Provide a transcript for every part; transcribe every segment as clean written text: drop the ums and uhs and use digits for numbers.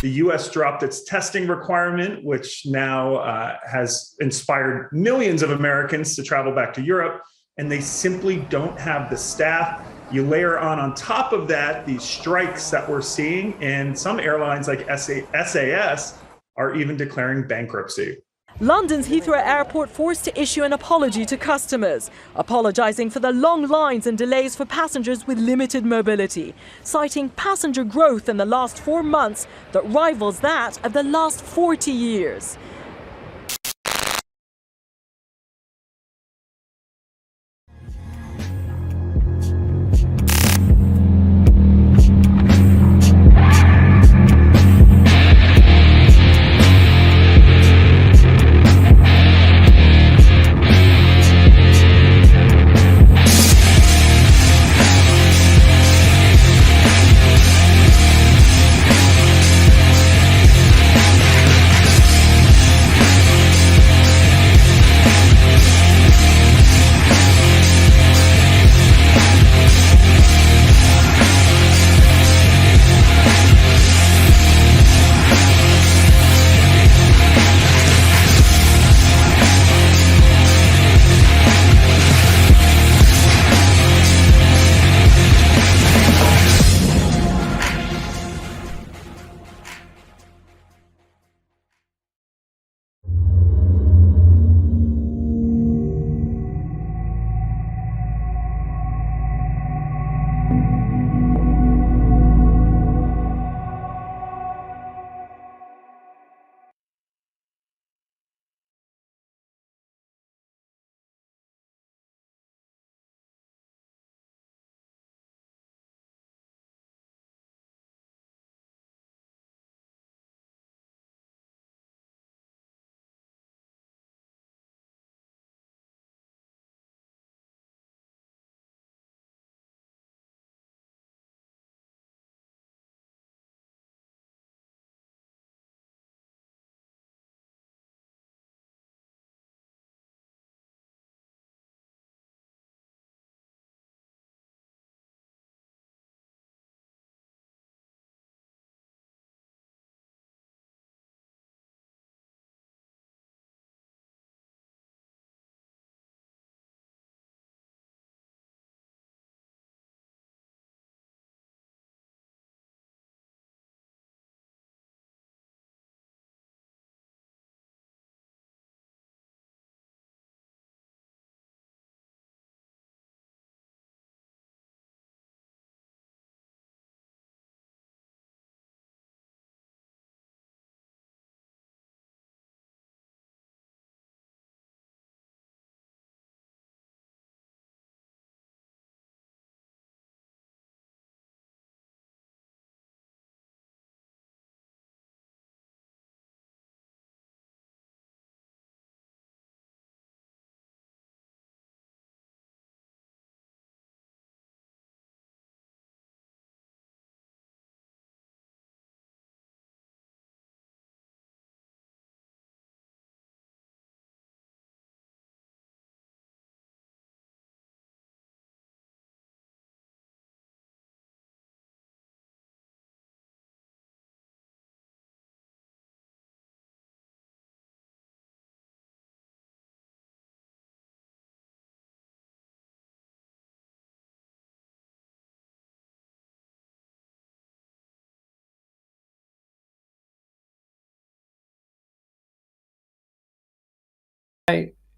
The US dropped its testing requirement, which now has inspired millions of Americans to travel back to Europe, and they simply don't have the staff. You layer on top of that these strikes that we're seeing, and some airlines like SAS are even declaring bankruptcy. London's Heathrow Airport forced to issue an apology to customers, apologising for the long lines and delays for passengers with limited mobility, citing passenger growth in the last 4 months that rivals that of the last 40 years.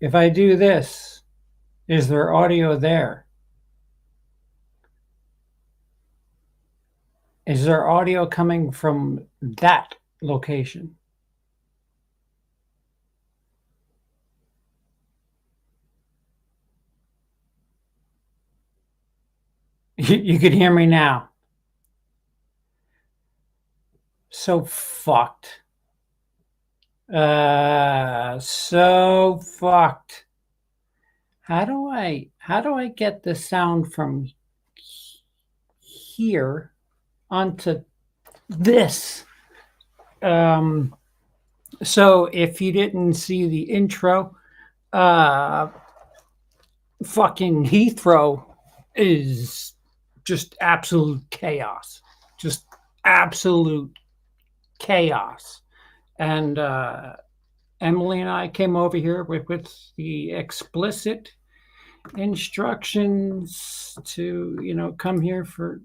If I do this, is there audio there? Is there audio coming from that location? You can hear me now. So fucked. So fucked. How do I get the sound from here onto this? So if you didn't see the intro, fucking Heathrow is just absolute chaos. Just absolute chaos. And Emily and I came over here with the explicit instructions to, come here for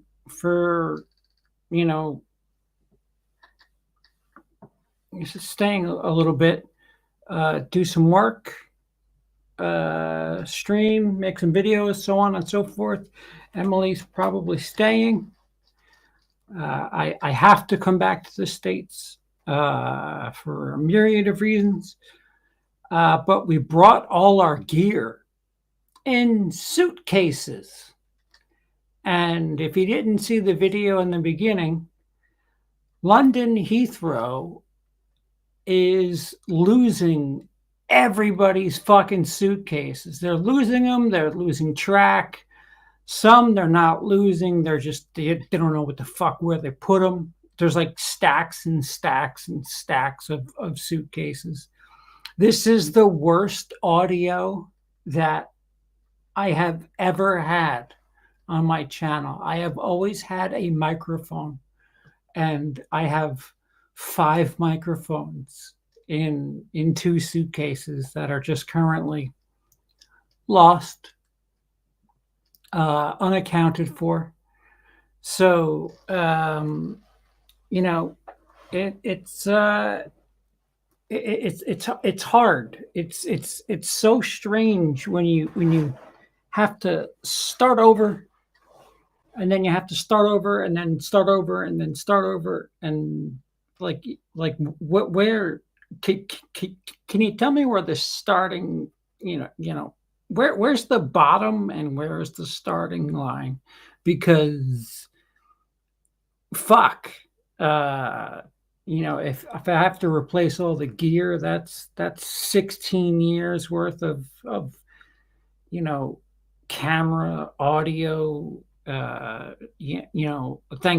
you know staying a little bit, do some work, stream, make some videos, so on and so forth. Emily's probably staying. I have to come back to the States for a myriad of reasons. But we brought all our gear in suitcases. And if you didn't see the video in the beginning, London Heathrow is losing everybody's fucking suitcases. They're losing them. They're losing track. Some they're not losing. They're just, they don't know what the fuck, where they put them. There's like stacks and stacks and stacks of suitcases. This is the worst audio that I have ever had on my channel. I have always had a microphone, and I have 5 microphones in 2 suitcases that are just currently lost, unaccounted for. So, it's hard. It's so strange when you have to start over, and then you have to start over, and then start over, and then start over, and like where can you tell me where the starting, where's the bottom and where's the starting line? Because fuck, if I have to replace all the gear, that's 16 years worth of camera, audio. Thank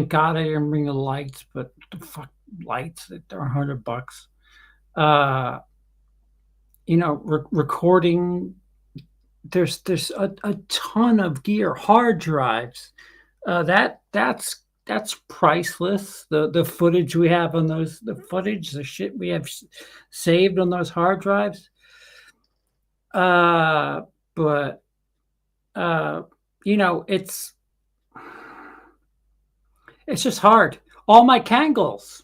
God I didn't bring the lights, but the fuck lights, they're $100. Recording. There's a ton of gear, hard drives. That's priceless. The footage we have on those, the shit we have saved on those hard drives. But it's just hard. All my Kangles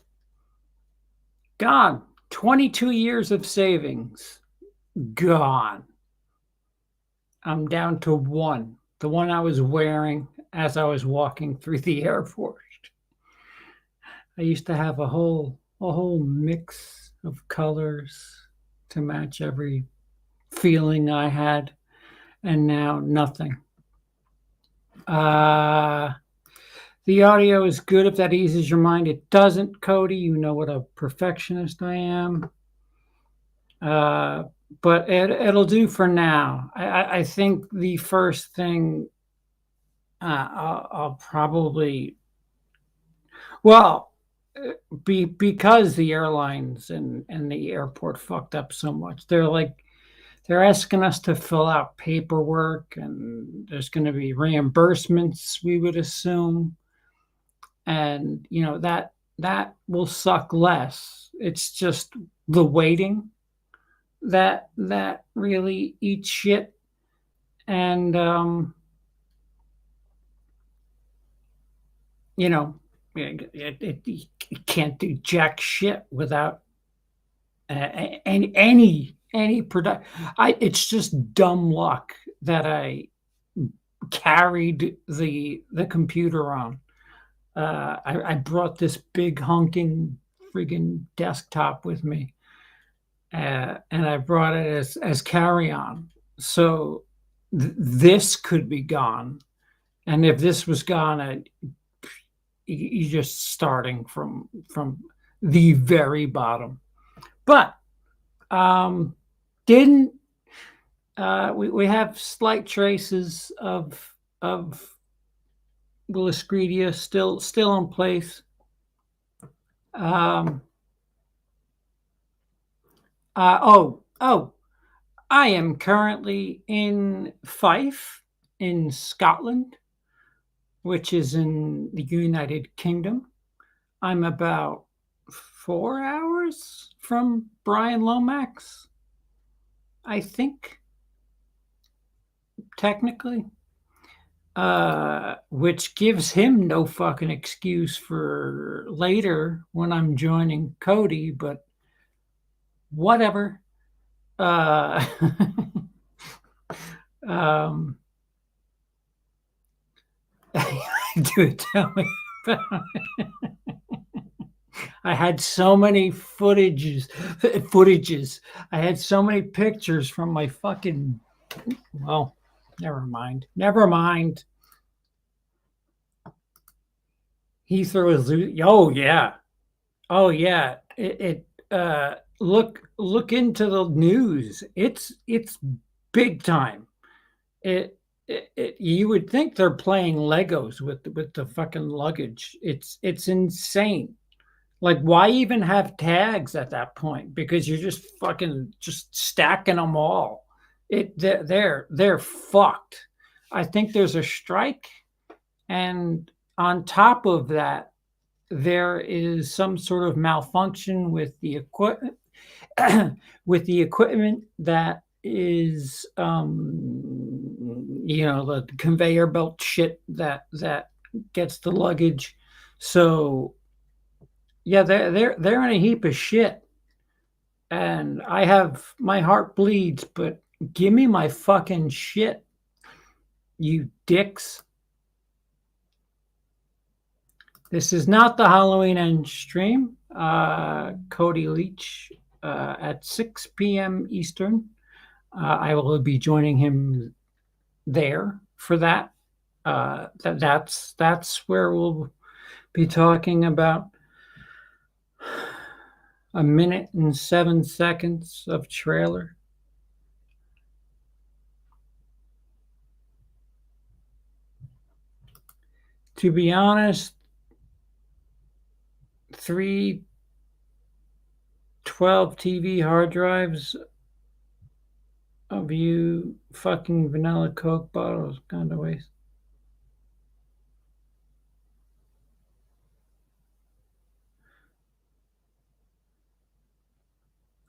gone. 22 years of savings gone. I'm down to one. The one I was wearing as I was walking through the airport. I used to have a whole mix of colors to match every feeling I had, and now nothing. The audio is good if that eases your mind. It doesn't, Cody. You know what a perfectionist I am. But it'll do for now. I think the first thing I'll probably, because the airlines and the airport fucked up so much, they're asking us to fill out paperwork, and there's going to be reimbursements, we would assume. And, that will suck less. It's just the waiting that really eats shit. And, it can't do jack shit without any product. It's just dumb luck that I carried the computer on. I brought this big honking friggin' desktop with me, and I brought it as carry-on. So this could be gone, and if this was gone, you're just starting from the very bottom. But we have slight traces of WILIscredia still in place. I am currently in Fife in Scotland, which is in the United Kingdom. I'm about 4 hours from Brian Lomax, I think, technically. Which gives him no fucking excuse for later when I'm joining Cody, but whatever. Do tell me about it. I had so many footages. I had so many pictures from my fucking. Well, never mind. He throws. Oh yeah. Look into the news. It's big time. You would think they're playing Legos with the fucking luggage. It's insane. Like, why even have tags at that point? Because you're just fucking just stacking them all. They're fucked. I think there's a strike, and on top of that, there is some sort of malfunction with the equipment that is the conveyor belt shit that gets the luggage. So yeah, they're in a heap of shit, and my heart bleeds, but give me my fucking shit, you dicks. This is not the Halloween End stream. Cody Leach at 6 p.m. Eastern. I will be joining him there for that. That's where we'll be talking about 1 minute and 7 seconds of trailer. To be honest, 3 12 TV hard drives of you fucking vanilla Coke bottles kind of waste.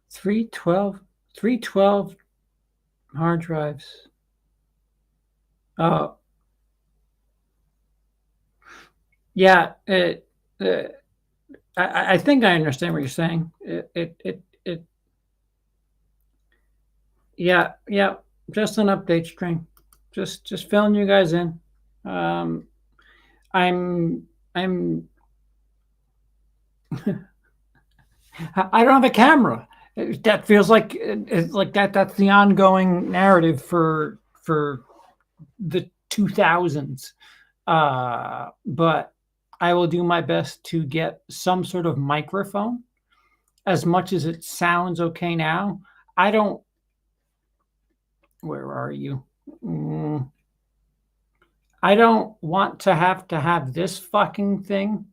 Three 12 hard drives. Yeah, I think I understand what you're saying. Yeah. Just an update stream. Just filling you guys in. I'm I don't have a camera. That feels like it's like that. That's the ongoing narrative for the 2000s. But I will do my best to get some sort of microphone. As much as it sounds okay now, I don't. Where are you? I don't want to have this fucking thing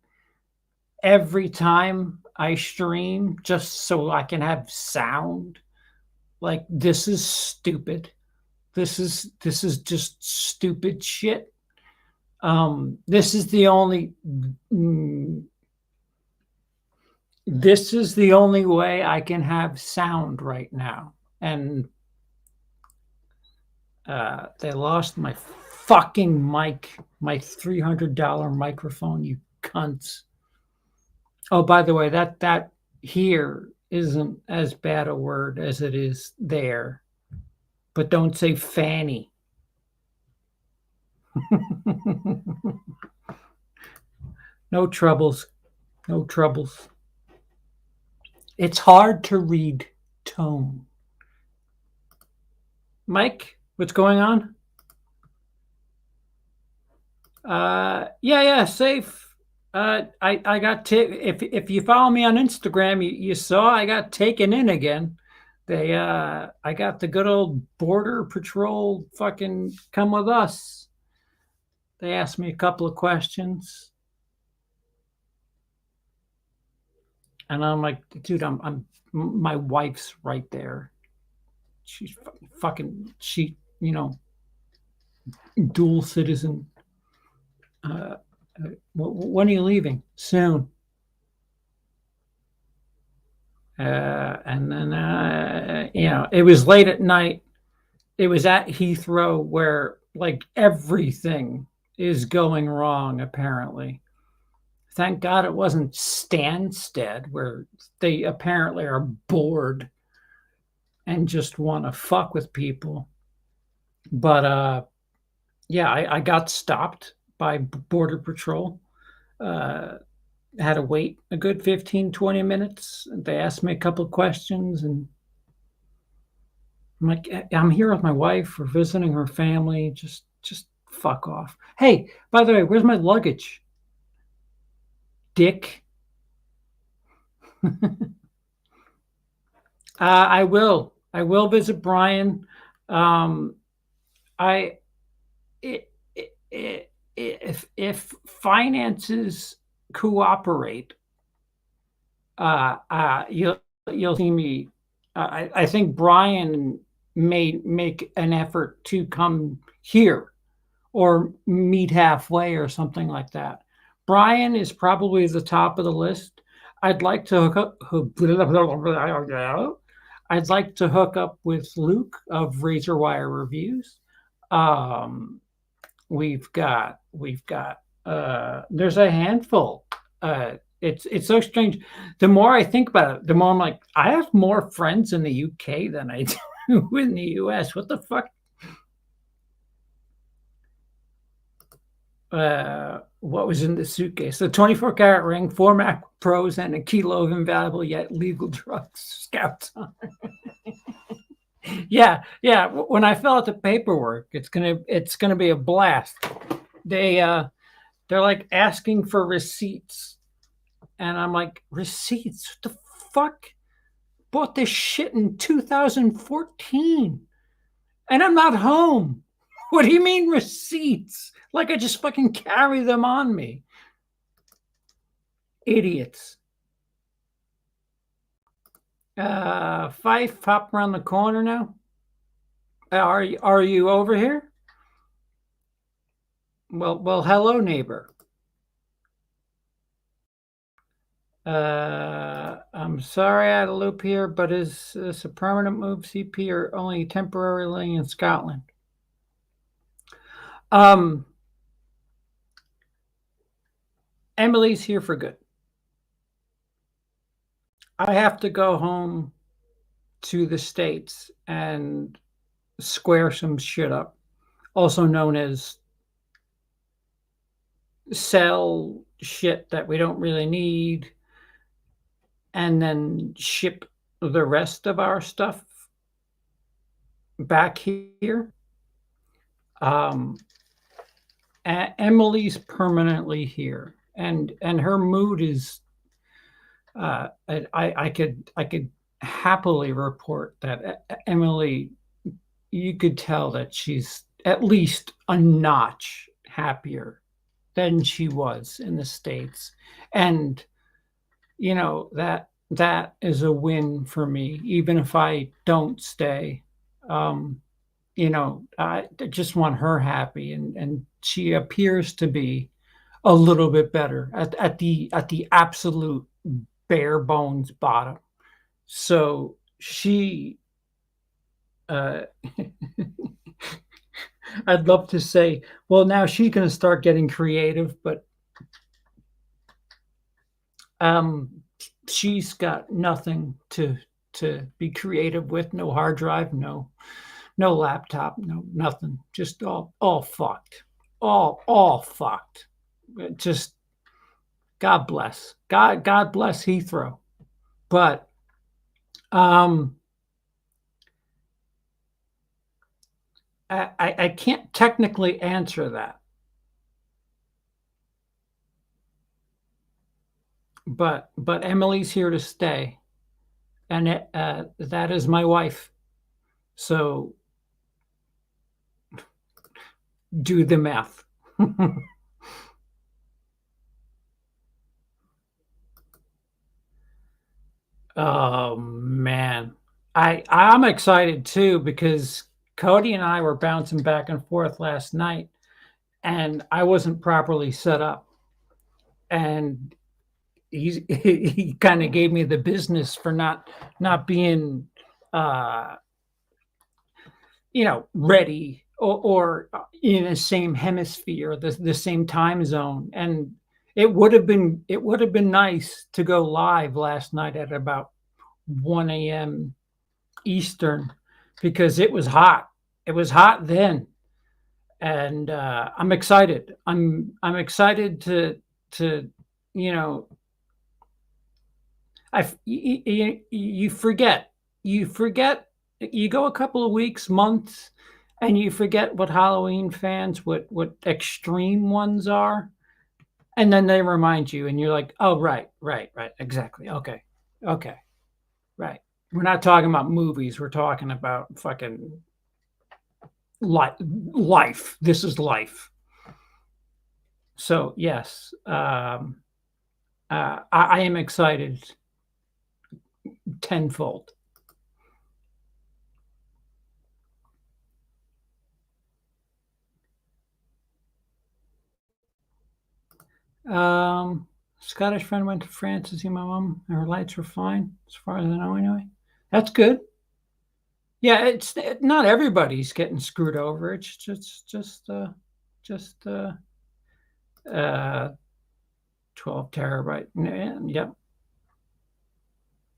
every time I stream just so I can have sound. Like, this is stupid. This is just stupid shit. This is the only way I can have sound right now. And they lost my fucking mic, my $300 microphone, you cunts. Oh, by the way, that here isn't as bad a word as it is there. But don't say fanny. No troubles. It's hard to read tone. Mike, what's going on? Yeah, safe. I got if you follow me on Instagram, you saw I got taken in again. I got the good old Border Patrol fucking come with us. They asked me a couple of questions, and I'm like, dude, I'm my wife's right there. She's fucking dual citizen. When are you leaving? Soon. And then, it was late at night. It was at Heathrow where like everything is going wrong, apparently. Thank God it wasn't Stansted, where they apparently are bored and just want to fuck with people. But yeah, I got stopped by Border Patrol. Had to wait a good 15, 20 minutes. They asked me a couple of questions, and I'm like, I'm here with my wife. We're visiting her family. Just fuck off. Hey, by the way, where's my luggage? Dick. I will. I will visit Brian. I it, if finances cooperate, you'll see me. I think Brian may make an effort to come here or meet halfway or something like that. Brian is probably the top of the list. I'd like to hook up with Luke of Razor Wire Reviews. We've got there's a handful. It's so strange. The more I think about it, the more I'm like, I have more friends in the UK than I do in the US. What the fuck? What was in the suitcase? The 24-karat ring, 4 Mac Pros, and a kilo of invaluable yet legal drugs. Scouts on. Yeah. When I fill out the paperwork, it's gonna be a blast. They're like asking for receipts, and I'm like, receipts? What the fuck? Bought this shit in 2014, and I'm not home. What do you mean receipts? Like I just fucking carry them on me. Idiots. Fife, pop around the corner now. Are you over here? Well, hello, neighbor. I'm sorry I had a loop here, but is this a permanent move, CP, or only temporarily in Scotland? Emily's here for good. I have to go home to the States and square some shit up, also known as sell shit that we don't really need, and then ship the rest of our stuff back here. Emily's permanently here, and her mood is. I could happily report that Emily, you could tell that she's at least a notch happier than she was in the States, and that is a win for me, even if I don't stay. I just want her happy, and she appears to be a little bit better at the absolute bare bones bottom. So she I'd love to say, well, now she's going to start getting creative, but she's got nothing to be creative with. No hard drive, no laptop, no nothing. Just all fucked. All fucked. Just God bless. God bless Heathrow. But I can't technically answer that. But Emily's here to stay, and that is my wife. So do the math. Oh man, I'm excited too, because Cody and I were bouncing back and forth last night, and I wasn't properly set up, and he kind of gave me the business for not being ready or in the same hemisphere, the same time zone. And it would have been nice to go live last night at about 1 a.m. Eastern, because it was hot. It was hot then, and I'm excited. I'm excited to you know you forget you go a couple of weeks, months, and you forget what Halloween fans, what extreme ones are, and then they remind you, and you're like, oh, right, exactly, okay, right. We're not talking about movies. We're talking about fucking life. This is life. So yes, I am excited tenfold. Scottish friend went to France to see my mom. Her lights were fine, as far as I know, anyway. That's good. Yeah, it's not everybody's getting screwed over. It's just 12 terabyte. Yep.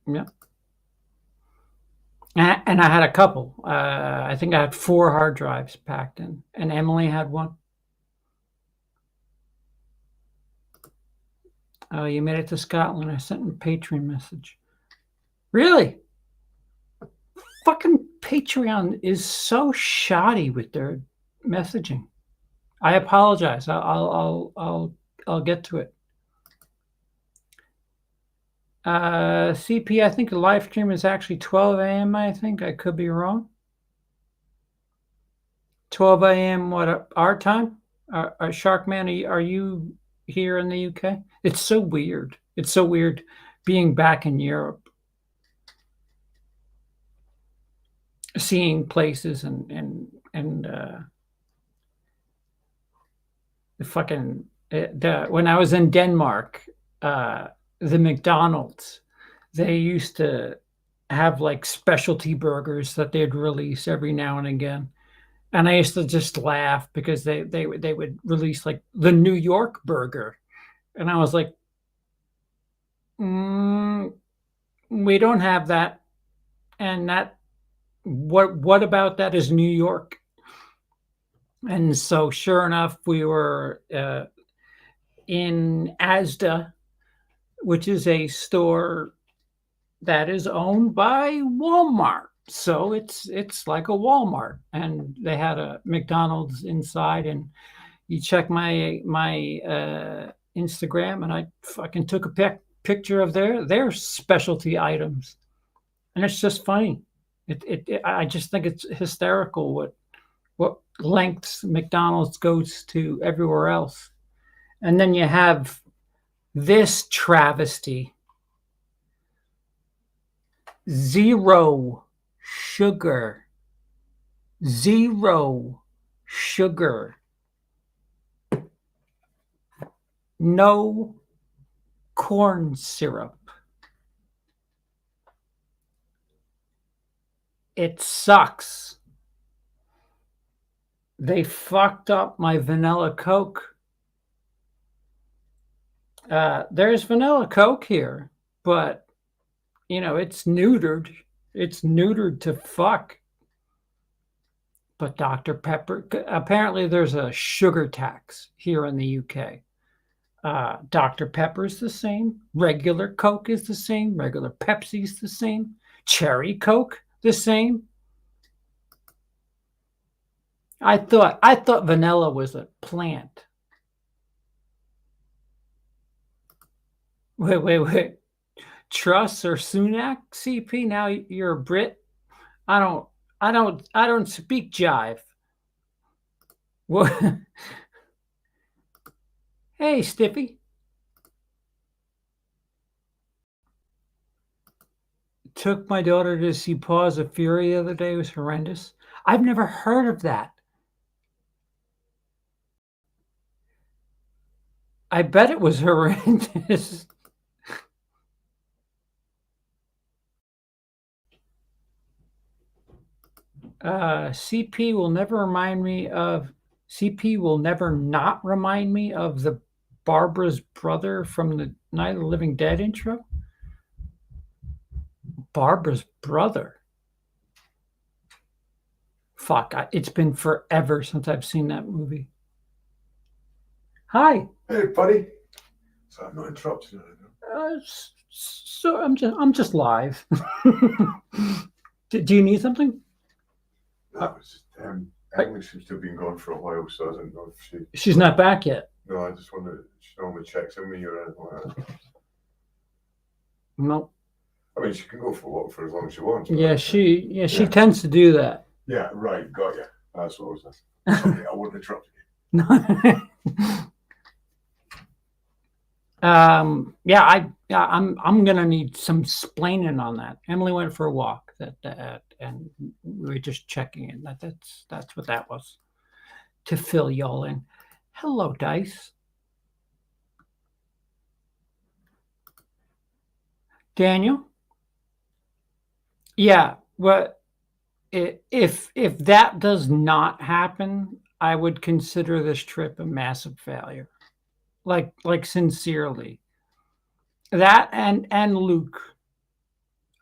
Yep. And I had a couple. I think I had 4 hard drives packed in, and Emily had one. Oh, you made it to Scotland. I sent a Patreon message. Really? Fucking Patreon is so shoddy with their messaging. I apologize. I'll get to it. CP, I think the live stream is actually 12 a.m. I think I could be wrong. 12 a.m. What our time? Sharkman, are you here in the UK? It's so weird. It's so weird being back in Europe, seeing places and the fucking when I was in Denmark, the McDonald's, they used to have like specialty burgers that they'd release every now and again. And I used to just laugh because they would release like the New York burger. And I was like, we don't have that. And that, what about that is New York? And so sure enough, we were in Asda, which is a store that is owned by Walmart. So it's like a Walmart, and they had a McDonald's inside. And you check my Instagram, and I fucking took a picture of their specialty items, and it's just funny. I just think it's hysterical what lengths McDonald's goes to everywhere else. And then you have this travesty: zero sugar. No corn syrup. It sucks. They fucked up my vanilla Coke. There's vanilla Coke here, but it's neutered. It's neutered to fuck. But Dr. Pepper, apparently there's a sugar tax here in the UK. Dr. Pepper is the same. Regular Coke is the same. Regular Pepsi is the same. Cherry Coke, the same. I thought vanilla was a plant. Wait. Truss or Sunak, CP? Now you're a Brit. I don't speak jive. What? Hey, Stiffy. Took my daughter to see Paws of Fury the other day. It was horrendous. I've never heard of that. I bet it was horrendous. CP will never remind me of. CP will never not remind me of the Barbara's brother from the Night of the Living Dead intro. Barbara's brother. Fuck, it's been forever since I've seen that movie. Hi. Hey, buddy. So I'm not interrupting you. So I'm just live. Do you need something? No, it's just, Emily seems to have been gone for a while, so I don't know if she's not back yet. No, I just wonder. She normally checks in with you or anything like that. No. I mean, she can go for a walk for as long as she wants. Yeah, she tends to do that. Yeah, right. Got you. That's what I was saying. Sorry, I wouldn't interrupt you. I'm gonna need some splaining on that. Emily went for a walk and we were just checking in. That's what that was, to fill y'all in. Hello, Dice. Daniel. Yeah, well, if that does not happen, I would consider this trip a massive failure. Like sincerely. That and Luke.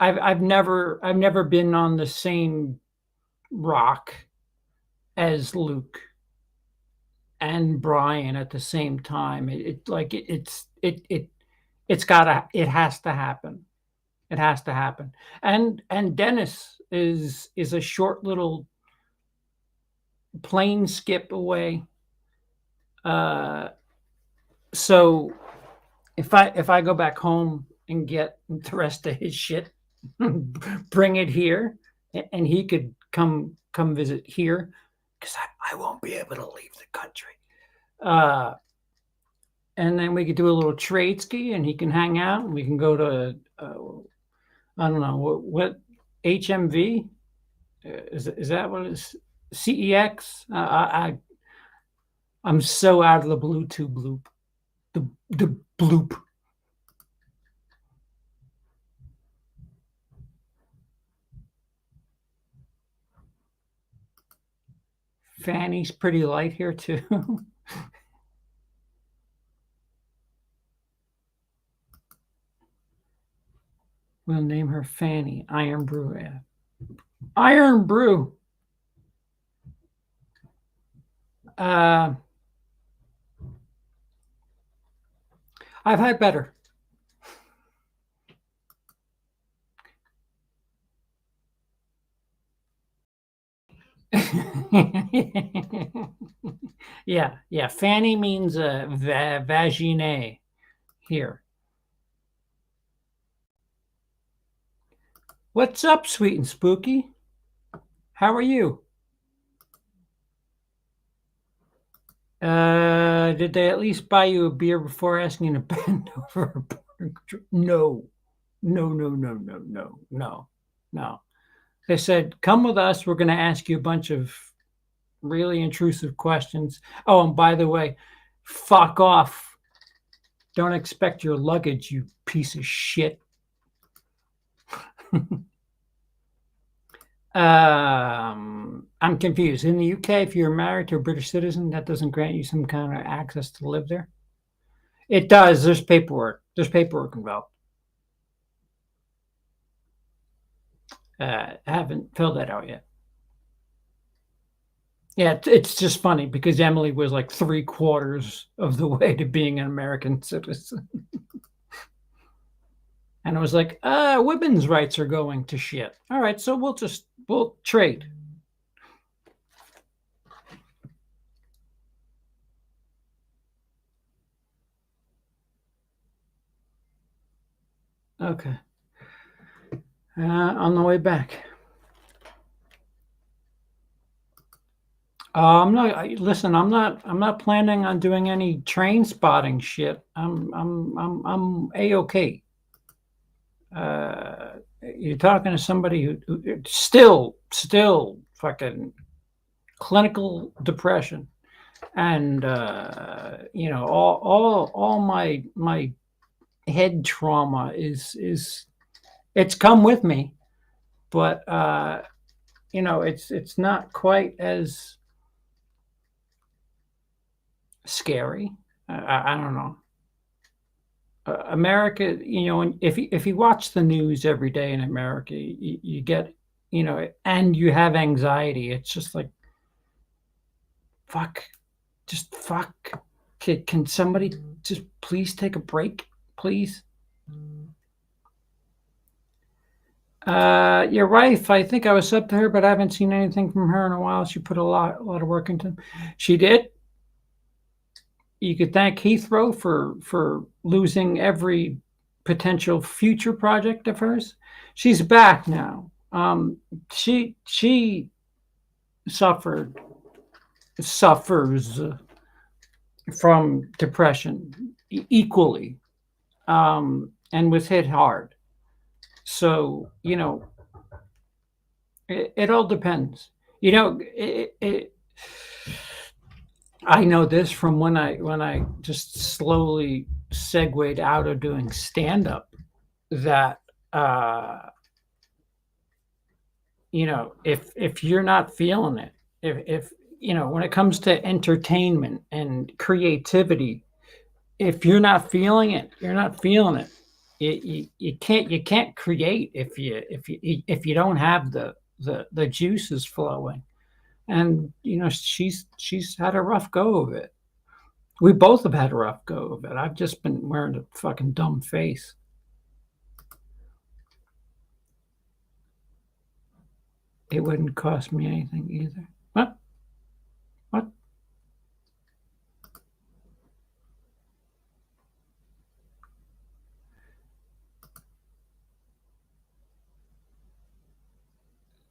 I've never been on the same rock as Luke and Brian at the same time. It has to happen. It has to happen. And Dennis is a short little plane skip away. So if I go back home and get the rest of his shit, bring it here, and he could come visit here, because I won't be able to leave the country. And then we could do a little trade ski, and he can hang out, and we can go to I don't know what HMV is that what it is? CEX. I'm so out of the Bluetooth bloop. The bloop. Fanny's pretty light here too. We'll name her Fanny. Iron Brew. Yeah. Iron Brew. I've had better. Yeah. Fanny means vagine here. What's up, sweet and spooky? How are you? Did they at least buy you a beer before asking you to bend over? No. They said, come with us. We're going to ask you a bunch of really intrusive questions. Oh, and by the way, fuck off. Don't expect your luggage, you piece of shit. I'm confused. In the UK, if you're married to a British citizen, that doesn't grant you some kind of access to live there. It does. There's paperwork. There's paperwork involved. I haven't filled that out yet. Yeah, it's just funny because Emily was like 3/4 of the way to being an American citizen. And I was like, women's rights are going to shit. All right, so we'll trade. Okay. On the way back. I'm not planning on doing any train spotting shit. I'm A-okay. You're talking to somebody who still fucking clinical depression, and all my head trauma is it's come with me, but it's not quite as scary. I don't know. America, if you watch the news every day in America, you get, and you have anxiety. It's just like, fuck, just fuck. Can somebody just please take a break, please? Your wife, I think I was up to her, but I haven't seen anything from her in a while. She put a lot of work into them. She did. You could thank Heathrow for losing every potential future project of hers. She's back now. She suffers from depression equally, and was hit hard. So it all depends. I know this from when I just slowly segued out of doing stand-up, that if you're not feeling it, if when it comes to entertainment and creativity, if you're not feeling it, you're not feeling it. You can't create if you don't have the juices flowing. And she's had a rough go of it. We both have had a rough go of it. I've just been wearing a fucking dumb face. It wouldn't cost me anything either. What?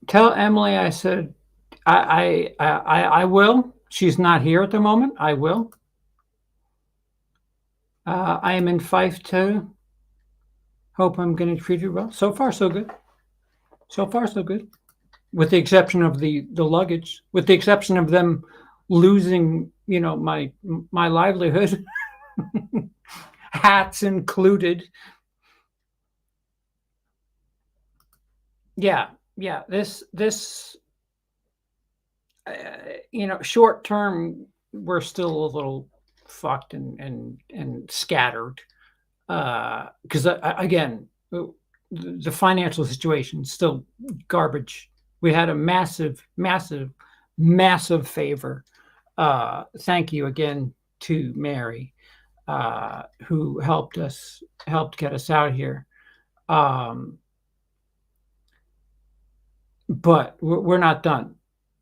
Tell Emily I said I will. She's not here at the moment. I will. I am in Fife too. Hope I'm getting treated well. So far, so good. So far, so good. With the exception of the luggage, with the exception of them losing, my livelihood, hats included. Yeah. This, short term, we're still a little fucked and scattered. Because again, the financial situation is still garbage. We had a massive favor. Thank you again to Mary, who helped get us out here. But we're not done.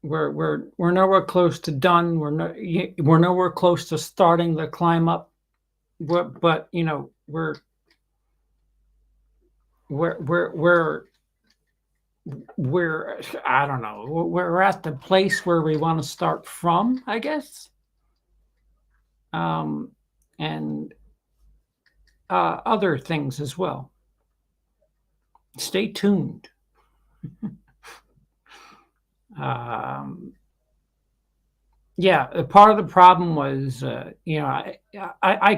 We're nowhere close to done. We're nowhere close to starting the climb up. But we're I don't know. We're at the place where we want to start from, I guess. And other things as well. Stay tuned. Yeah, part of the problem was, I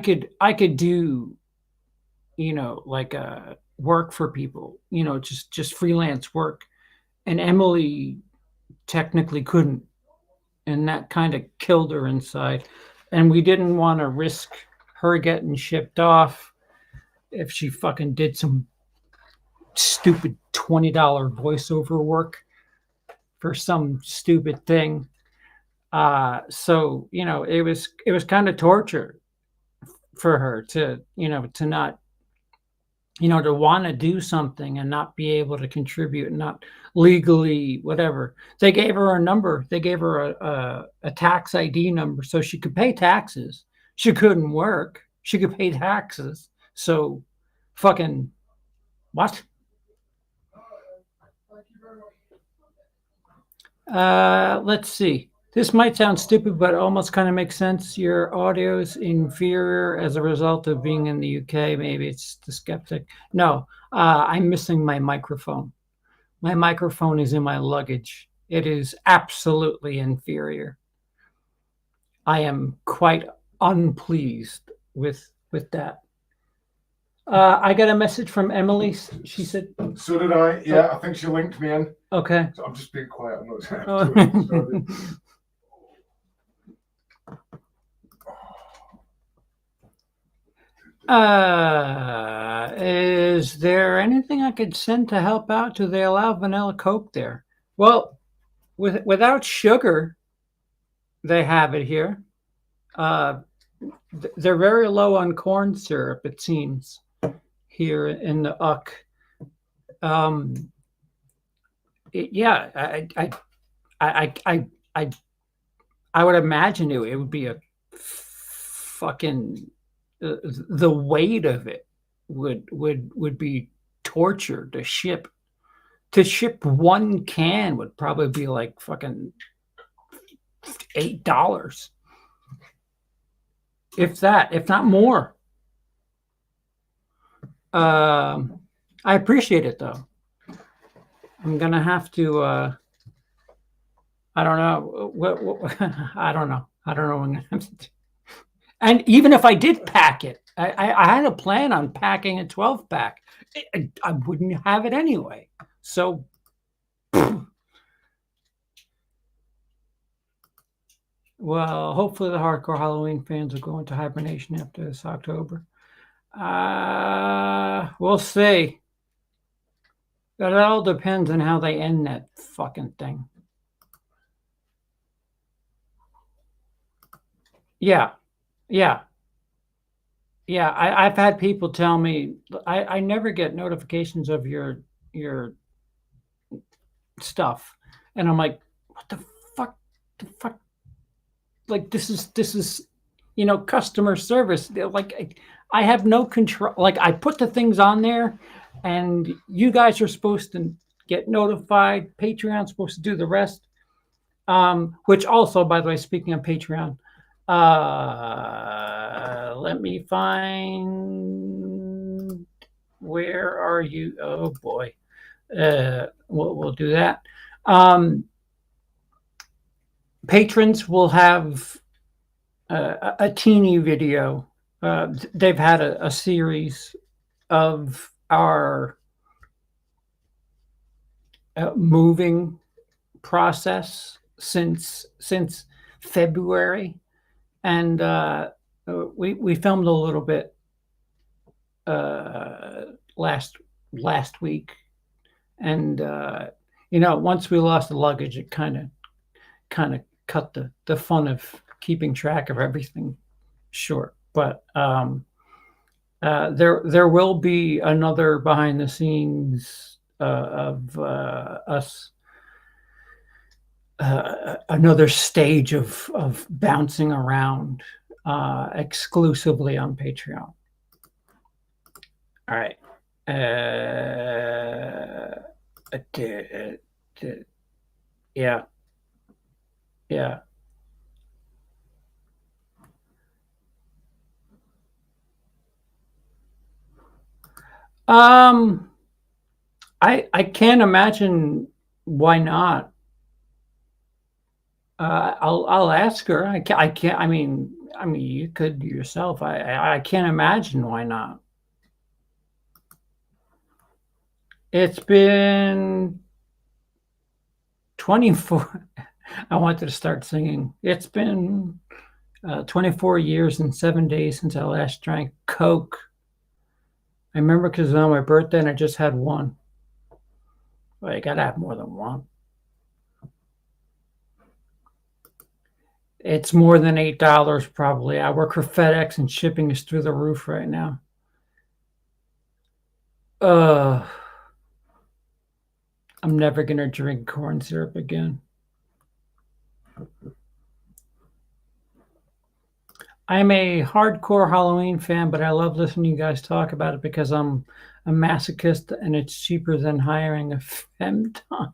could do, like work for people, just freelance work, and Emily technically couldn't, and that kind of killed her inside, and we didn't want to risk her getting shipped off if she fucking did some stupid $20 voiceover work for some stupid thing. So it was kind of torture for her to not, to want to do something and not be able to contribute, and not legally, whatever. They gave her a number. They gave her a tax ID number so she could pay taxes. She couldn't work. She could pay taxes. So fucking what? Let's see. This might sound stupid, but it almost kind of makes sense. Your audio is inferior as a result of being in the UK. Maybe it's the skeptic. No, I'm missing my microphone. My microphone is in my luggage. It is absolutely inferior. I am quite unpleased with that. I got a message from Emily. She said, So did I. Yeah, I think she linked me in. okay. So I'm just being quiet. I'm not Oh. Is there anything I could send to help out? Do they allow vanilla Coke there? Well, without sugar, they have it here. They're very low on corn syrup, it seems, here in the UC. Yeah, I would imagine it would be a fucking the weight of it would be torture to ship. To ship one can would probably be like fucking $8, if that, if not more. I appreciate it though. I'm gonna have to. I don't know. I don't know. I don't know what I'm gonna have to do. And even if I did pack it, I had a plan on packing a 12-pack. I wouldn't have it anyway. So, well, hopefully the hardcore Halloween fans will go into hibernation after this October. We'll see. That all depends on how they end that fucking thing. Yeah. I've had people tell me I never get notifications of your stuff, and I'm like, what the fuck? Like this is customer service. Like I have no control. Like I put the things on there, and you guys are supposed to get notified. Patreon's supposed to do the rest. Which also, by the way, speaking of Patreon, let me find, where are you? Oh boy. We'll do that. Patrons will have a teeny video. They've had a series of our moving process since February, and we filmed a little bit last week, and once we lost the luggage, it kind of cut the fun of keeping track of everything short. But there will be another behind the scenes of us. Another stage of bouncing around exclusively on Patreon. All right. Yeah. I can't imagine why not. I'll ask her. I can't. I mean, you could yourself. I can't imagine why not. It's been 24. I wanted to start singing. It's been 24 years and 7 days since I last drank Coke. I remember because on my birthday and I just had one. Well, you gotta have more than one. It's more than $8 probably. I work for FedEx and shipping is through the roof right now. I'm never gonna drink corn syrup again. I'm a hardcore Halloween fan, but I love listening to you guys talk about it because I'm a masochist and it's cheaper than hiring a femtop.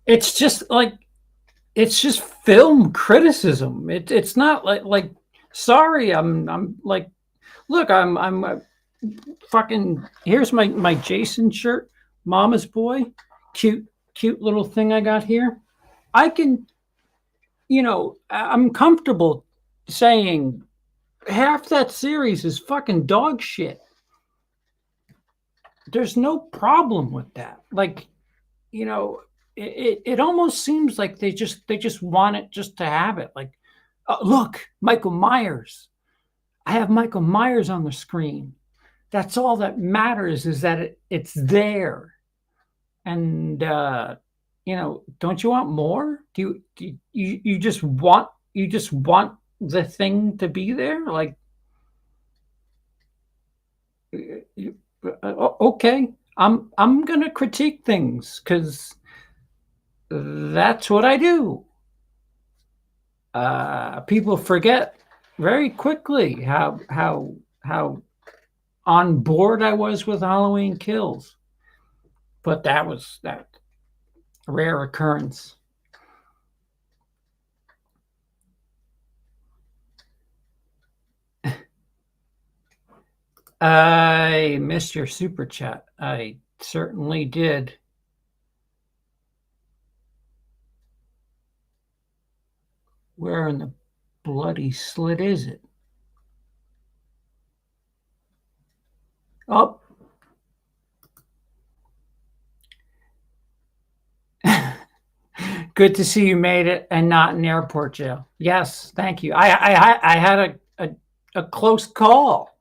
It's just film criticism. It's not like sorry, I'm like, look, I'm fucking, here's my Jason shirt, Mama's Boy, cute little thing I got here. I can, I'm comfortable saying half that series is fucking dog shit. There's no problem with that. Like, you know, it almost seems like they just want it just to have it. Like, look, Michael Myers. I have Michael Myers on the screen. That's all that matters, is that it's there. And you know, don't you want more? Do you just want the thing to be there? Like, okay, I'm gonna critique things because that's what I do. People forget very quickly how on board I was with Halloween Kills, but that was that rare occurrence. I missed your super chat. I certainly did. Where in the bloody slit is it? Oh. Good to see you made it and not in airport jail. Yes, thank you. I had a close call.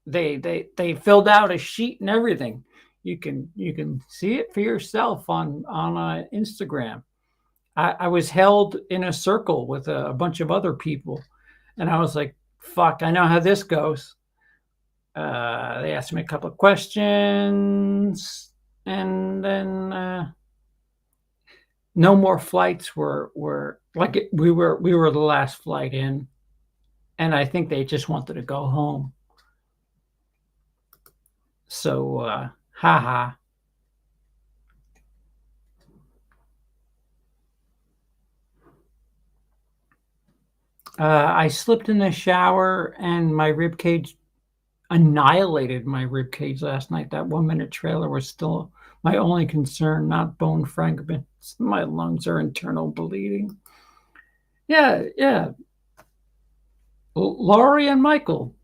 They filled out a sheet and everything. You can see it for yourself on Instagram. I was held in a circle with a bunch of other people, and I was like, "Fuck, I know how this goes." They asked me a couple of questions, and then no more flights were like it, we were the last flight in, and I think they just wanted to go home. So, haha. I slipped in the shower and my rib cage annihilated my rib cage last night. That 1-minute trailer was still my only concern, not bone fragments. My lungs are internal bleeding. Yeah. Laurie and Michael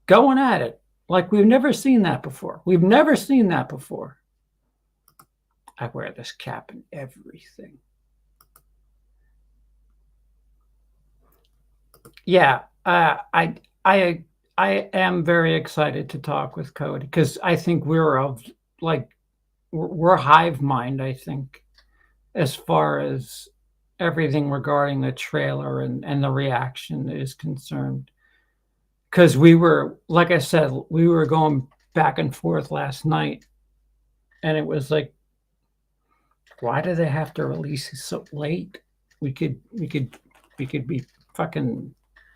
going at it like we've never seen that before. We've never seen that before. I wear this cap and everything. Yeah, I am very excited to talk with Cody because I think we're hive mind. I think as far as everything regarding the trailer and the reaction is concerned, because we were, like I said, we were going back and forth last night, and it was like, why do they have to release it so late? We could be fucking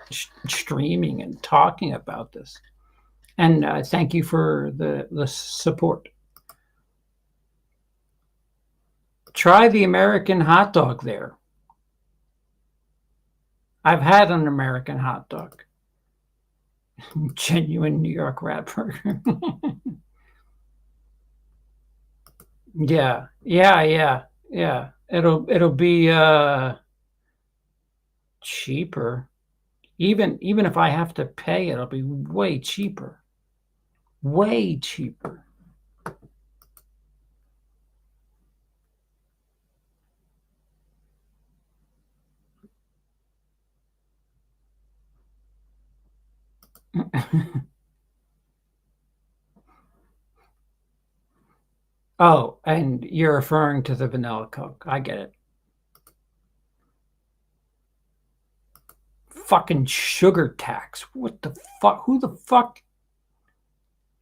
streaming and talking about this. And thank you for the support. Try the American hot dog there. I've had an American hot dog. Genuine New York rat burger. Yeah. It'll be cheaper. Even if I have to pay, it'll be way cheaper. Way cheaper. Oh, and you're referring to the vanilla Coke. I get it. Fucking sugar tax. What the fuck? Who the fuck?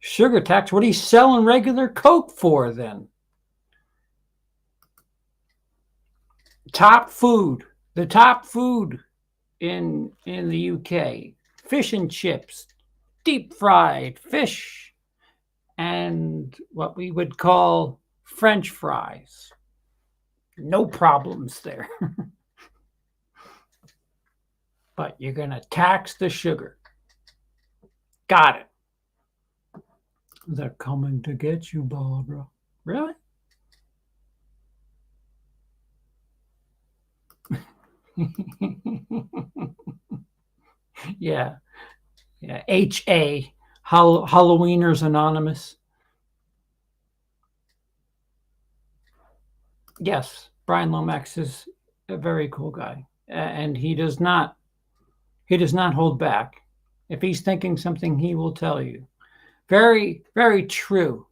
Sugar tax? What are you selling regular Coke for then? Top food. The top food in the UK. Fish and chips. Deep fried fish. And what we would call French fries. No problems there. But you're going to tax the sugar. Got it. They're coming to get you, Barbara. Really? Yeah. Yeah. HA, Halloweeners Anonymous. Yes, Brian Lomax is a very cool guy, and he does not hold back. If he's thinking something, he will tell you. Very, very true.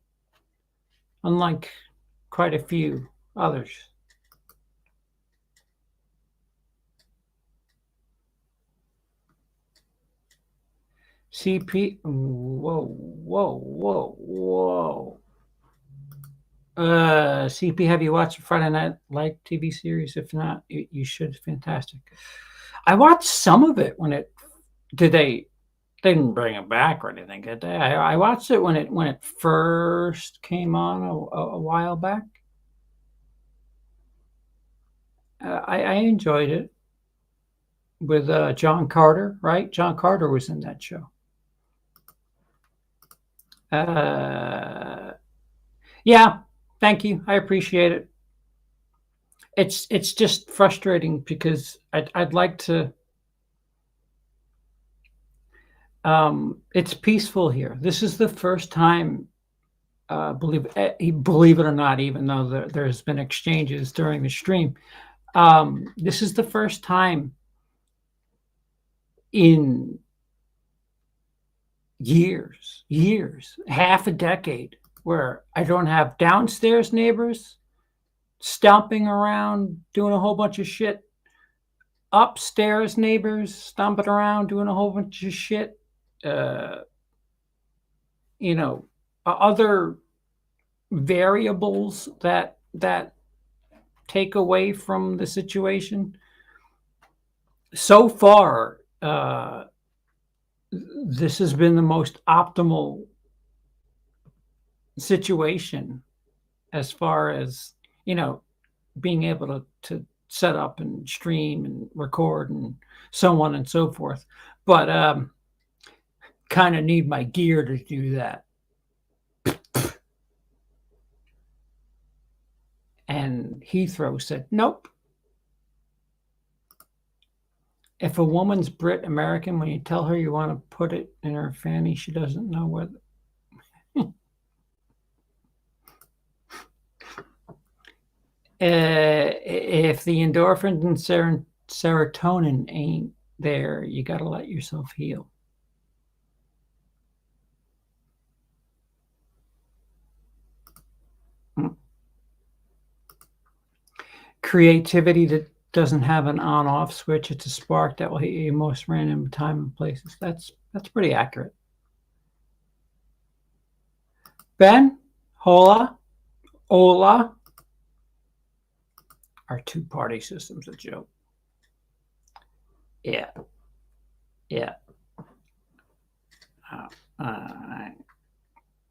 Unlike quite a few others. CP, whoa. CP, have you watched Friday Night Light TV series? If not, you should. Fantastic. I watched some of it when it they didn't bring it back or anything, did they? I watched it when it first came on a while back. I enjoyed it with John Carter, right? John Carter was in that show. Yeah, thank you. I appreciate it. It's just frustrating because I'd like to. It's peaceful here. This is the first time, believe it or not, even though there's been exchanges during the stream. This is the first time in years, half a decade, where I don't have downstairs neighbors stomping around doing a whole bunch of shit, upstairs neighbors stomping around doing a whole bunch of shit, other variables that take away from the situation. So far, this has been the most optimal situation as far as, being able to set up and stream and record and so on and so forth. But kind of need my gear to do that. And Heathrow said, nope. If a woman's Brit American, when you tell her you want to put it in her fanny, she doesn't know whether. If the endorphins and serotonin ain't there, you got to let yourself heal. Creativity that doesn't have an on-off switch. It's a spark that will hit you most random time and places. That's pretty accurate. Ben, hola. Our two-party system's a joke. Yeah.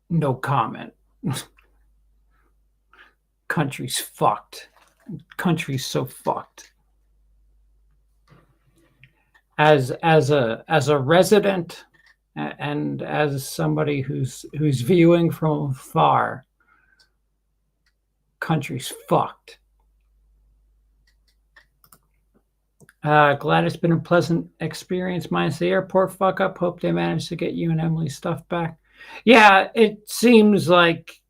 No comment. Country's fucked. Country's so fucked. As a resident and as somebody who's viewing from afar, country's fucked. Glad it's been a pleasant experience minus the airport fuck up. Hope they managed to get you and Emily's stuff back. Yeah, it seems like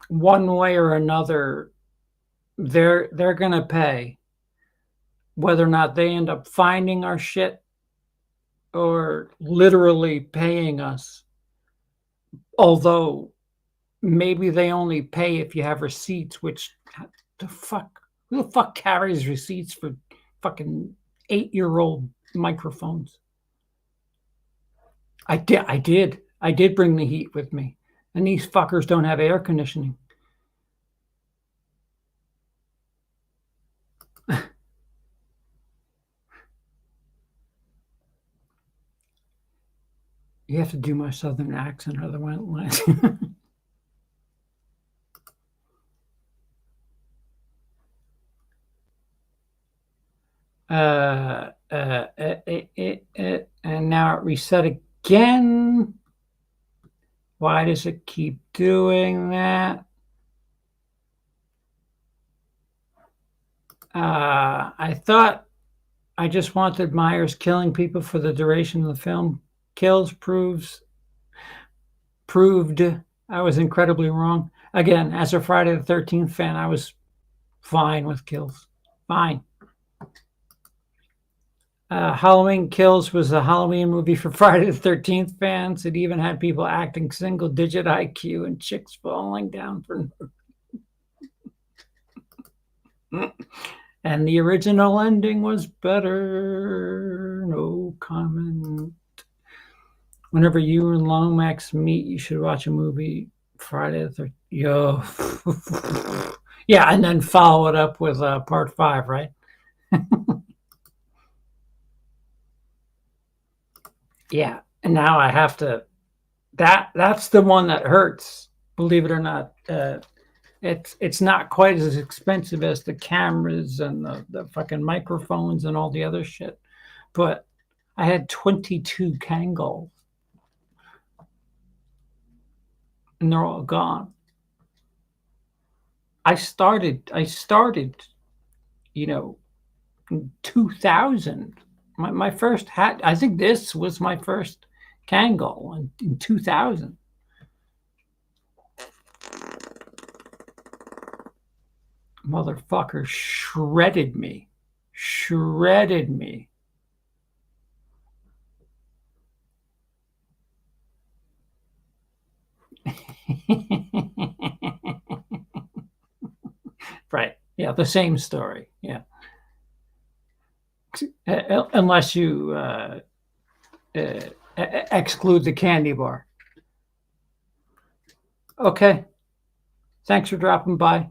one way or another they're gonna pay, whether or not they end up finding our shit or literally paying us. Although maybe they only pay if you have receipts, which who the fuck carries receipts for fucking 8-year-old microphones? I did bring the heat with me, and these fuckers don't have air conditioning. You have to do my southern accent, otherwise. And now it reset again. Why does it keep doing that? I thought I just wanted Myers killing people for the duration of the film. Kills proved I was incredibly wrong. Again, as a Friday the 13th fan, I was fine with Kills. Fine. Halloween Kills was a Halloween movie for Friday the 13th fans. It even had people acting single-digit IQ and chicks falling down for and the original ending was better. No comment. Whenever you and Lomax meet, you should watch a movie Friday the 13th. Yo. Yeah, and then follow it up with part 5, right? Yeah, and now I have to. That's the one that hurts. Believe it or not, it's not quite as expensive as the cameras and the fucking microphones and all the other shit, but I had 22 Kangol, and they're all gone. I started, in 2000. My first hat, I think this was my first Kangol in 2000. Motherfucker shredded me. Right. Yeah, the same story. Yeah. Unless you exclude the candy bar. Okay. Thanks for dropping by.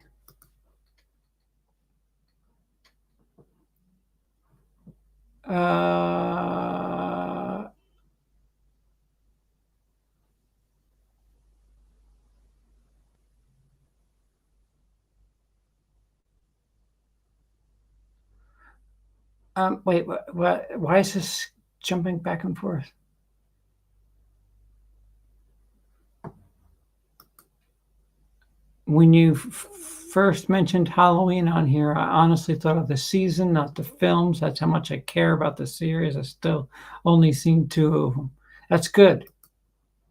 Wait, what? Why is this jumping back and forth? When you first mentioned Halloween on here, I honestly thought of the season, not the films. That's how much I care about the series. I still only seen 2 of them. That's good.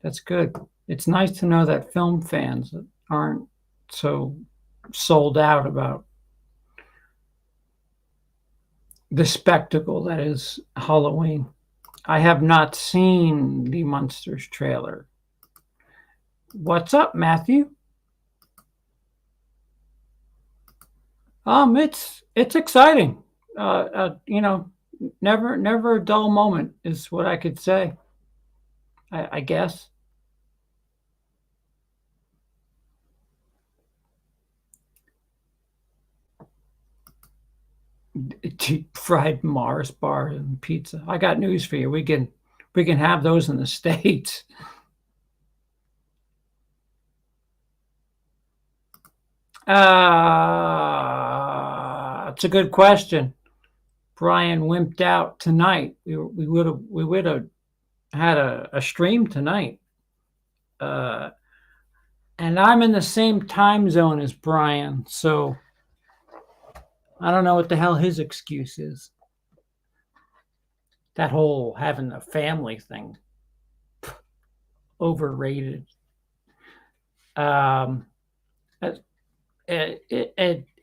That's good. It's nice to know that film fans aren't so sold out about the spectacle that is Halloween. I have not seen the Monsters trailer. What's up, Matthew? It's exciting. Never a dull moment is what I could say. I guess. Deep fried Mars bar and pizza. I got news for you. We can have those in the States. It's a good question. Brian wimped out tonight. We would have had a stream tonight. And I'm in the same time zone as Brian, so I don't know what the hell his excuse is. That whole having a family thing, overrated.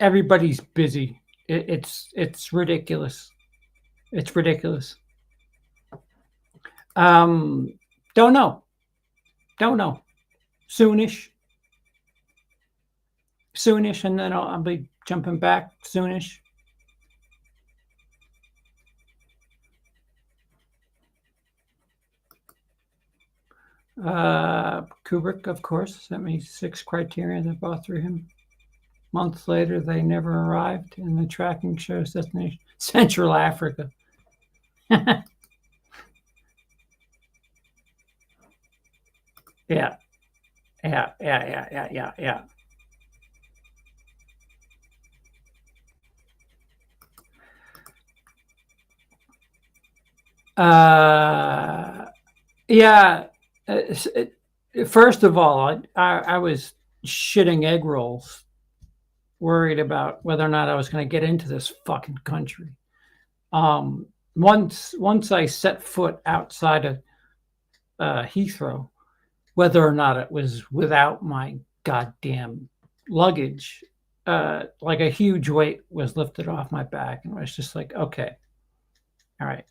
Everybody's busy. It's ridiculous. It's ridiculous. Don't know. Soonish, and then I'll be jumping back soonish. Kubrick, of course, sent me 6 criteria that bought through him. Months later, they never arrived, and the tracking shows destination Central Africa. Yeah. First of all, I was shitting egg rolls, worried about whether or not I was going to get into this fucking country. Once I set foot outside of Heathrow, whether or not it was without my goddamn luggage, like a huge weight was lifted off my back, and I was just like, okay, all right.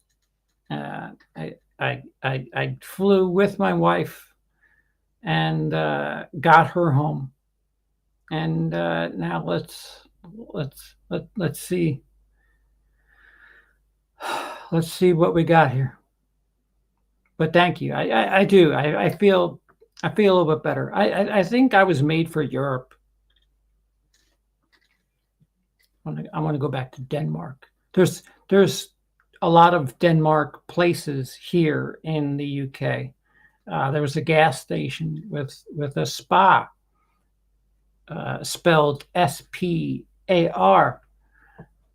I flew with my wife and got her home, and now let's see. Let's see what we got here. But thank you. I do. I feel a little bit better. I think I was made for Europe. I want to go back to Denmark. There's a lot of Denmark places here in the UK. There was a gas station with a spa, spelled SPAR,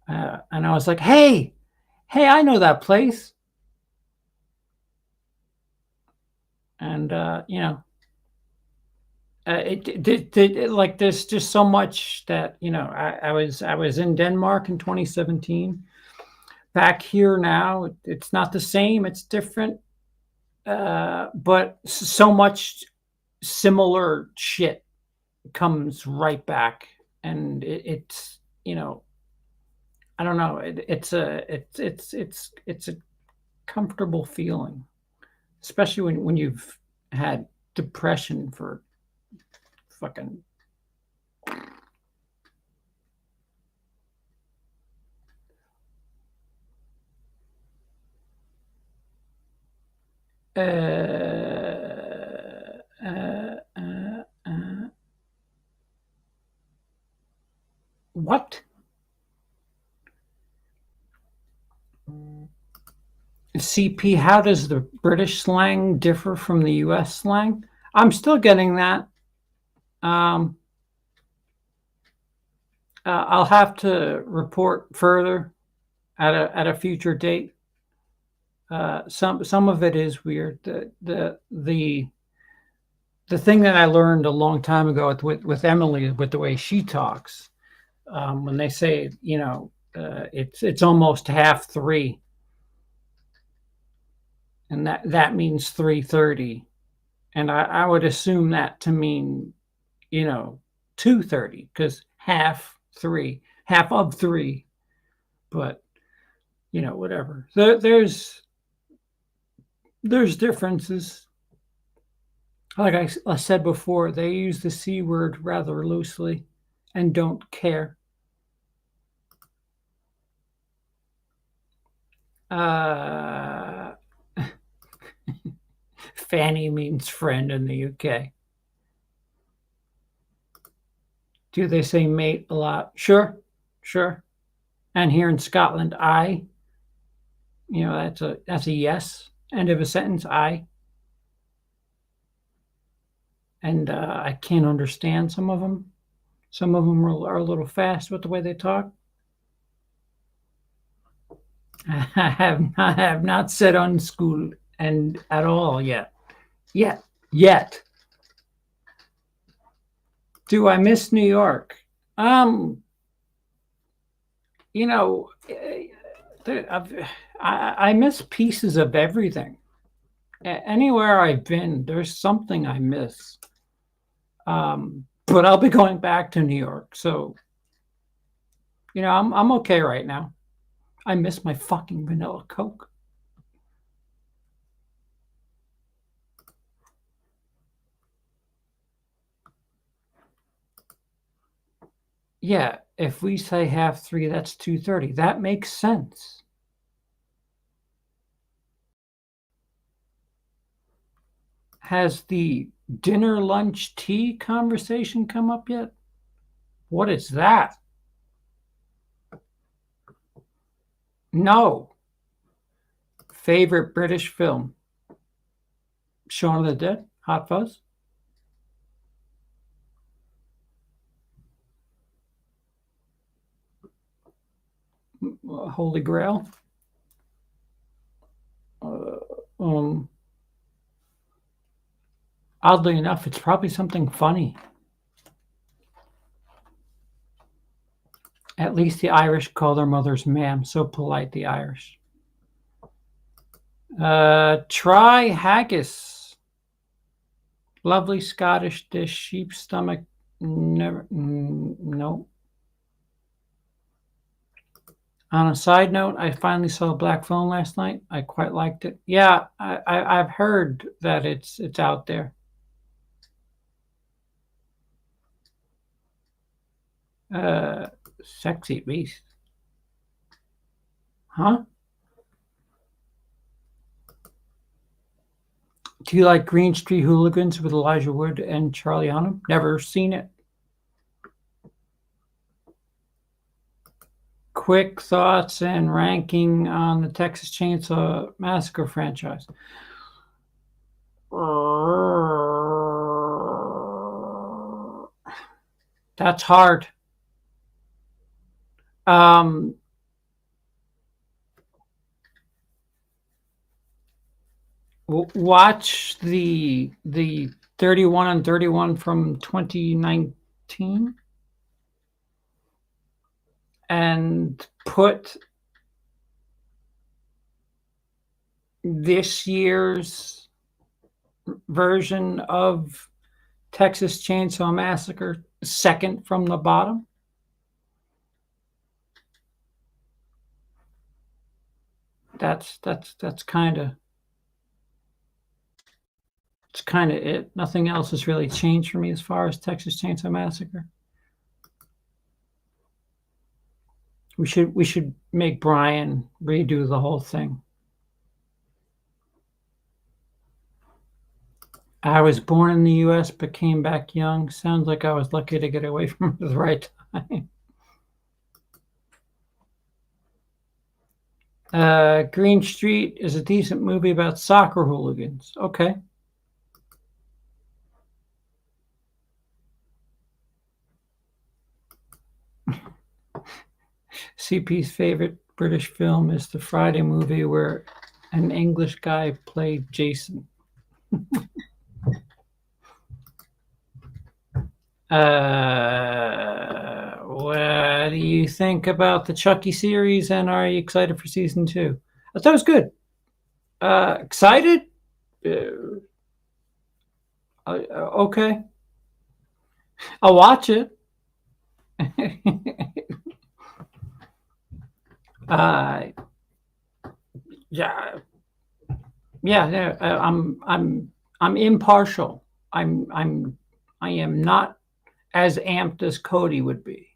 and I was like, hey, I know that place. And like there's just so much that I was in Denmark in 2017. Back here now, it's not the same. It's different, but so much similar shit comes right back, and it's I don't know. It's a comfortable feeling, especially when you've had depression for fucking what? CP, how does the British slang differ from the US slang? I'm still getting that. I'll have to report further at a future date. Some of it is weird. The thing that I learned a long time ago with Emily, with the way she talks, when they say it's almost 3:30, and that means 3:30, and I would assume that to mean 2:30, because half of 3, but whatever. There's differences. Like I said before, they use the C word rather loosely and don't care. Fanny means friend in the UK. Do they say mate a lot? Sure. And here in Scotland, I, that's a yes. End of a sentence, I. And I can't understand some of them. Some of them are a little fast with the way they talk. I have not said unschooled and at all yet. Do I miss New York? I miss pieces of everything. Anywhere I've been, there's something I miss. But I'll be going back to New York, so I'm okay right now. I miss my fucking vanilla Coke. Yeah, if we say 3:30, that's 2:30. That makes sense. Has the dinner, lunch, tea conversation come up yet? What is that? No. Favorite British film? Shaun of the Dead? Hot Fuzz? Holy Grail? Oddly enough, it's probably something funny. At least the Irish call their mothers ma'am. So polite, the Irish. Try haggis. Lovely Scottish dish, sheep stomach. Never, no. On a side note, I finally saw Black Phone last night. I quite liked it. Yeah, I've heard that it's out there. Sexy beast. Huh? Do you like Green Street Hooligans with Elijah Wood and Charlie Hunnam? Never seen it. Quick thoughts and ranking on the Texas Chainsaw Massacre franchise. That's hard. Watch the 31 and 31 from 2019 and put this year's version of Texas Chainsaw Massacre second from the bottom. That's kind of it. Nothing else has really changed for me as far as Texas Chainsaw Massacre. We should make Brian redo the whole thing. I was born in the U.S. but came back young. Sounds like I was lucky to get away from it at the right time. Green Street is a decent movie about soccer hooligans. Okay. CP's favorite British film is the Friday movie where an English guy played Jason. What do you think about the Chucky series, and are you excited for season 2? I thought it was good. Excited? Okay. I'll watch it. Yeah. I'm impartial. I am not as amped as Cody would be,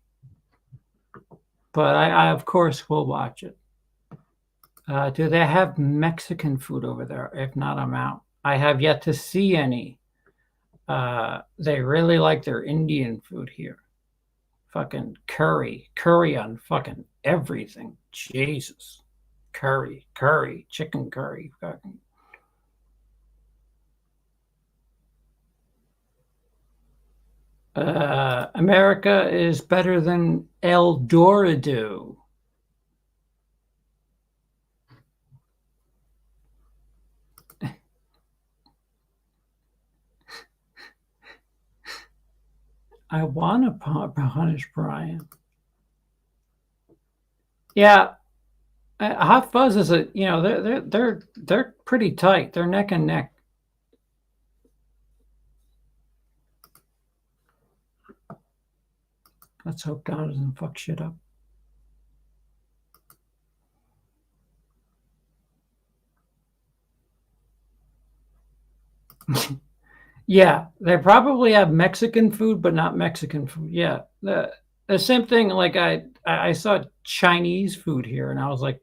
but I of course will watch it. Do they have Mexican food over there? If not, I'm out. I have yet to see any. They really like their Indian food here. Fucking curry on fucking everything. Jesus. Curry, chicken curry. Fucking. America is better than El Dorado. I want to punish Brian. Yeah, Hot Fuzz is they're pretty tight. They're neck and neck. Let's hope God doesn't fuck shit up. Yeah, they probably have Mexican food, but not Mexican food. Yeah, the same thing. Like I saw Chinese food here, and I was like,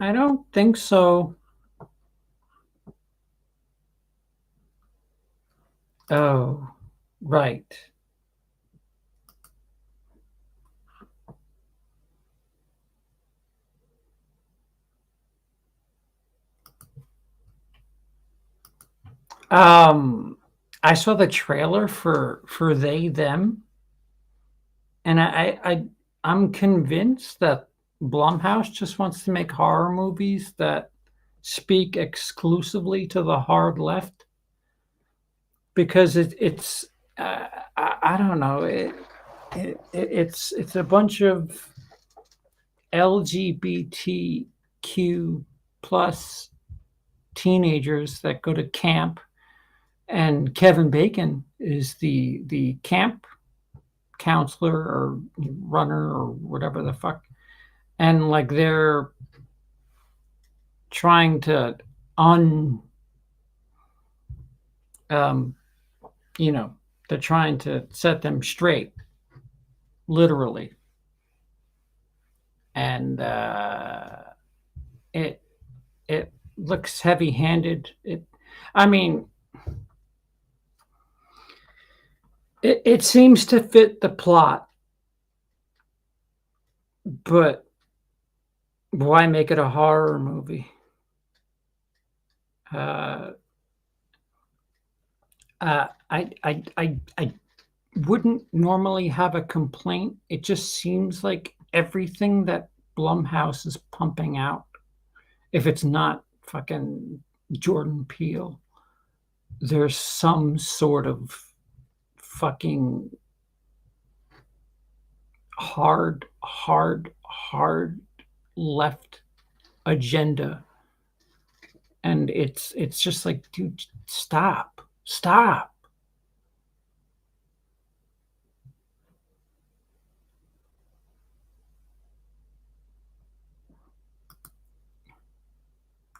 I don't think so. Oh, right. I saw the trailer for They Them, and I'm convinced that Blumhouse just wants to make horror movies that speak exclusively to the hard left, because it's I don't know. It's a bunch of LGBTQ plus teenagers that go to camp, and Kevin Bacon is the camp counselor or runner or whatever the fuck, and like they're trying to they're trying to set them straight, literally. And it looks heavy-handed. It seems to fit the plot, but why make it a horror movie? I wouldn't normally have a complaint. It just seems like everything that Blumhouse is pumping out, if it's not fucking Jordan Peele, there's some sort of fucking hard left agenda. And it's just like, dude, stop.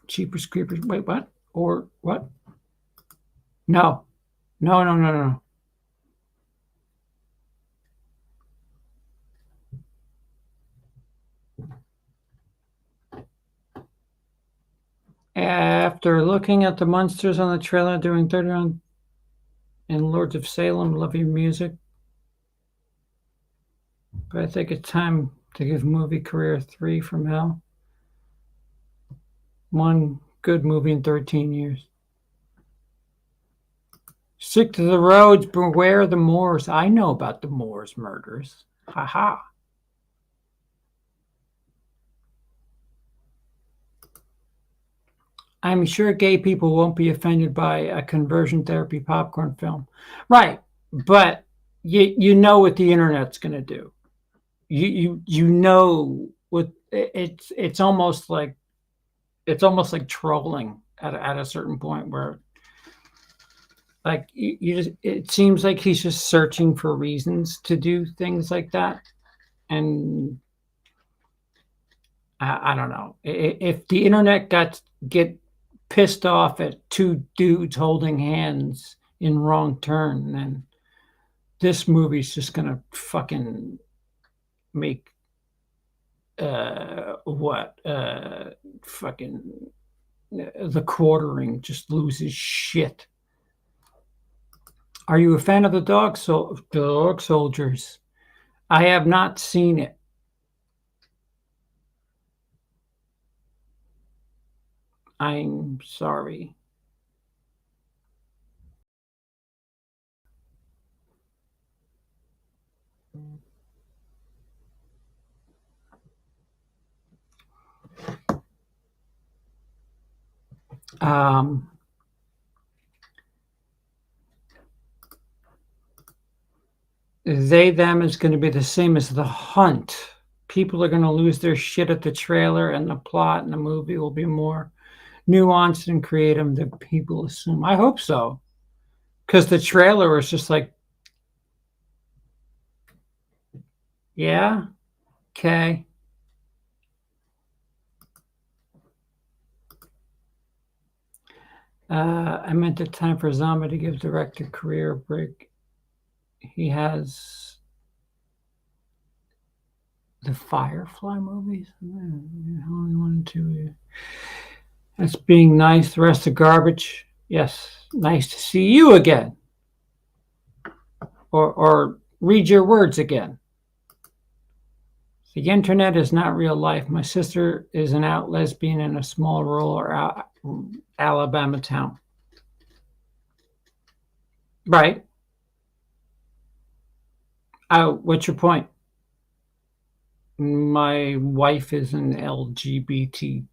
Jeepers Creepers. Wait, what? Or what? No. After looking at the monsters on the trailer doing 30 round in Lords of Salem, love your music. But I think it's time to give movie career 3 from hell. One good movie in 13 years. Stick to the roads, beware the Moors. I know about the Moors murders. Ha. I'm sure gay people won't be offended by a conversion therapy popcorn film. Right, but you know what the internet's going to do. You know what it's almost like trolling at a certain point where like it seems like he's just searching for reasons to do things like that. And I don't know if the internet get pissed off at two dudes holding hands in Wrong Turn, then this movie's just gonna fucking make fucking The Quartering just loses shit. Are you a fan of the Dog Soldiers? I have not seen it. I'm sorry. They, them is going to be the same as The Hunt. People are going to lose their shit at the trailer, and the plot in the movie will be more nuanced and creative than people assume. I hope so. Because the trailer was just like, yeah, okay. I meant it's time for Zombie to give director career a break. He has the Firefly movies. Only 1 and 2. That's being nice. The rest of garbage. Yes, nice to see you again. Or read your words again. The internet is not real life. My sister is an out lesbian in a small rural Alabama town. Right. What's your point? My wife is an LGBTQ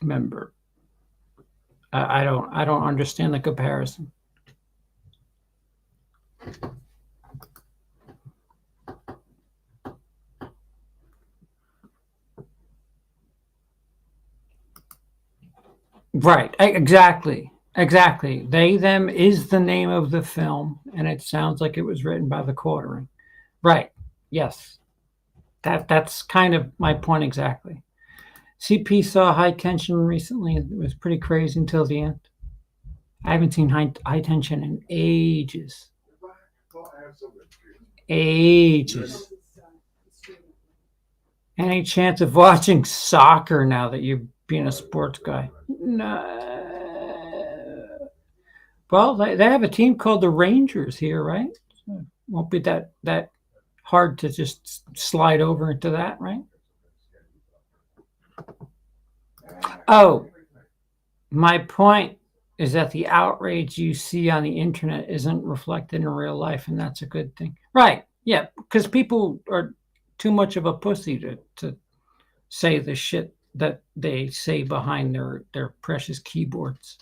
member. I don't understand the comparison. Right. Exactly. Exactly. They, them is the name of the film, and it sounds like it was written by the Quartering. Right. Yes. That's kind of my point exactly. CP saw High Tension recently. It was pretty crazy until the end. I haven't seen High Tension in ages. Ages. Any chance of watching soccer now that you're being a sports guy? No. Well, they have a team called the Rangers here, right? So won't be that hard to just slide over into that, right? Oh, my point is that the outrage you see on the internet isn't reflected in real life, and that's a good thing. Right. Yeah, because people are too much of a pussy to say the shit that they say behind their precious keyboards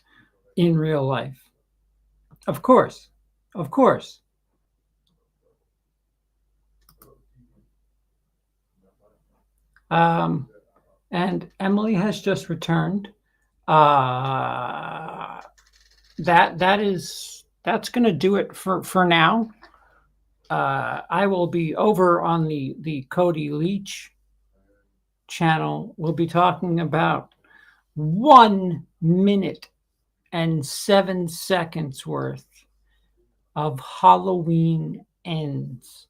in real life. Of course. Of course. And Emily has just returned. That's going to do it for now. I will be over on the Cody Leach channel. We'll be talking about 1 minute and 7 seconds worth of Halloween ends,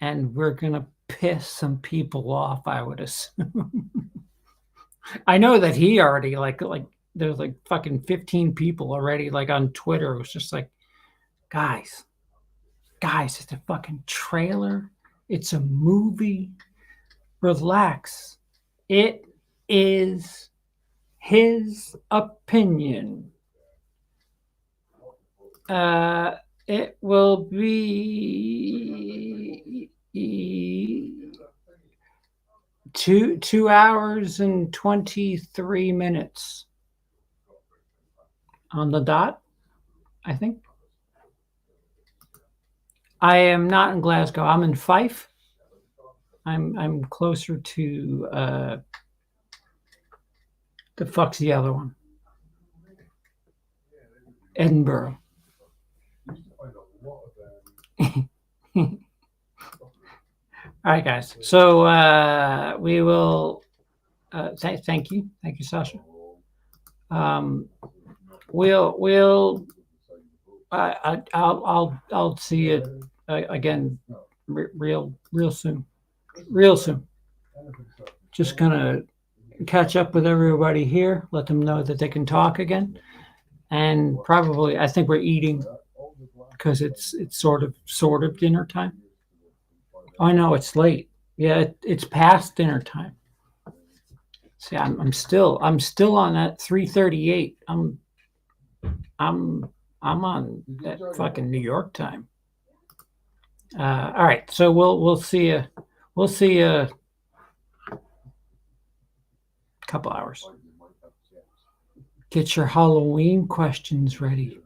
and we're gonna piss some people off, I would assume. I know that he already like there's like fucking 15 people already like on Twitter. It was just like, guys, it's a fucking trailer. It's a movie. Relax. It is his opinion. It will be 2 hours and 23 minutes on the dot, I think. I am not in Glasgow. I'm in Fife. I'm closer to the fuck's the other one? Edinburgh. All right, guys. So we will thank you, Sasha. I'll see you again real soon. Just gonna catch up with everybody here, let them know that they can talk again, and probably I think we're eating because it's sort of dinner time. I know it's late. Yeah, it's past dinner time. See, I'm still on that 3:38. I'm on that fucking New York time. All right, so we'll see you. We'll see you a couple hours. Get your Halloween questions ready.